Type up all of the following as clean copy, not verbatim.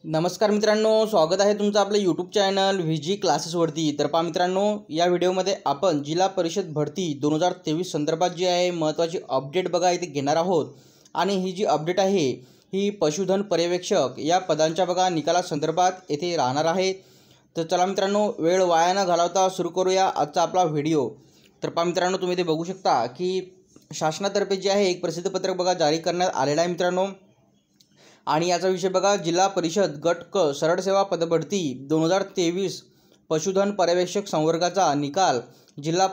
नमस्कार मित्रांनो, स्वागत आहे तुमचं आपल्या यूट्यूब चॅनल व्हीजी क्लासेसवरती। तर पहा मित्रांनो, या व्हिडिओमध्ये आपण जिल्हा परिषद भरती 2023 संदर्भात जी आहे महत्त्वाची अपडेट बघा इथे घेणार आहोत। आणि ही जी अपडेट आहे ही पशुधन पर्यवेक्षक या पदांच्या बघा निकालासंदर्भात येथे राहणार आहे। तर चला मित्रांनो, वेळ वाया न घालवता सुरू करूया आजचा आपला व्हिडिओ। तर पहा मित्रांनो, तुम्ही इथे बघू शकता की शासनातर्फे जे आहे एक प्रसिद्ध पत्रक बघा जारी करण्यात आलेलं आहे मित्रांनो। आणि याचा विषय बघा, जिल्हा परिषद गट क सरळ सेवा पदभरती 2023 पशुधन पर्यवेक्षक संवर्गाचा निकाल जिल्हा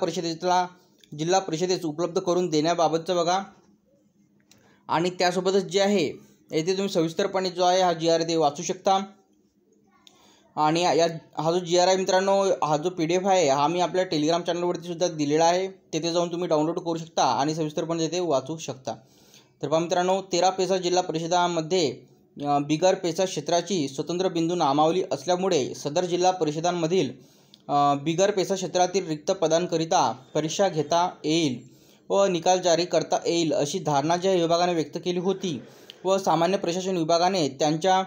परिषदेस उपलब्ध करून देण्याबाबतचं बघा। आणि त्यासोबतच जे आहे येथे तुम्ही सविस्तरपणे जो आहे हा GR ते वाचू शकता। आणि हा जो GR आहे मित्रांनो, हा जो PDF आहे हा मी आपल्या टेलिग्राम चॅनलवरती सुद्धा दिलेला आहे, तेथे जाऊन तुम्ही डाउनलोड करू शकता आणि सविस्तरपणे तेथे वाचू शकता। तर पहा मित्रांनो, 13 पेसा जिल्हा परिषदांमध्ये बिगर पेसा क्षेत्राची स्वतंत्र बिंदू नामावली असल्यामुळे सदर जिल्हा परिषदांमधील बिगर पेसा क्षेत्रातील रिक्त पदांकरिता परीक्षा घेता येईल व निकाल जारी करता येईल अशी धारणा ज्या विभागाने व्यक्त केली होती व सामान्य प्रशासन विभागाने त्यांच्या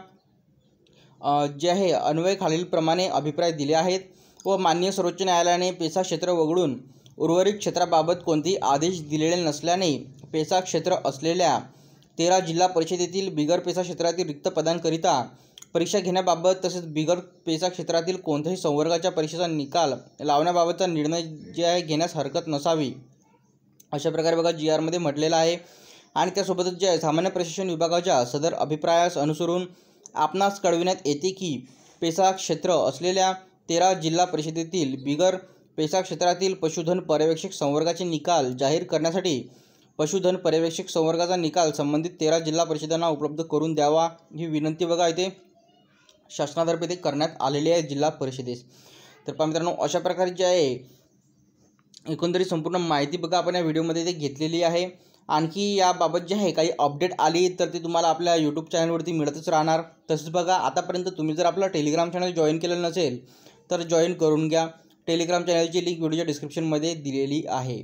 जे आहे अन्वय खालीलप्रमाणे अभिप्राय दिले आहेत। व माननीय सर्वोच्च न्यायालयाने पेसा क्षेत्र वगळून उर्वरित क्षेत्राबाबत कोणतेही आदेश दिलेले नसल्याने पेसा क्षेत्र असलेल्या 13 जिल्हा परिषदेतील बिगर पेसा क्षेत्रातील रिक्त पदांकरिता परीक्षा घेण्याबाबत तसेच बिगर पेसा क्षेत्रातील कोणत्याही संवर्गाच्या परीक्षेचा निकाल लावण्याबाबतचा निर्णय जे आहे घेण्यास हरकत नसावी, अशा प्रकारे बघा GR मध्ये म्हटलेलं आहे। आणि त्यासोबतच जे आहे सामान्य प्रशासन विभागाच्या सदर अभिप्रायास अनुसरून आपणास कळविण्यात येते की पेसा क्षेत्र असलेल्या 13 जिल्हा परिषदेतील बिगर पेसा क्षेत्रातील पशुधन पर्यवेक्षक संवर्गाचे निकाल जाहीर करण्यासाठी पशुधन पर्यवेक्षक संवर्गाचा निकाल संबंधित 13 जिल्हा परिषदांना उपलब्ध करून द्यावा ही विनंती बघा इथे शासनातर्फे ते करण्यात आलेली आहे जिल्हा परिषदेस। तर पहा मित्रांनो, अशा प्रकारे जे आहे एकंदरीत संपूर्ण माहिती बघा आपण या व्हिडिओमध्ये ते घेतलेली आहे। आणखी याबाबत जे आहे काही अपडेट आली तर ते तुम्हाला आपल्या यूट्यूब चॅनलवरती मिळतच राहणार। तसेच बघा, आतापर्यंत तुम्ही जर आपला टेलिग्राम चॅनल जॉईन केलेलं नसेल तर जॉईन करून घ्या। टेलिग्राम चॅनलची लिंक व्हिडिओच्या डिस्क्रिप्शनमध्ये दिलेली आहे।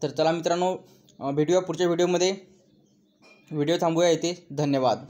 तर चला मित्रांनो, भेटूया पुढच्या व्हिडिओमध्ये। व्हिडिओ थांबूया इथे। धन्यवाद।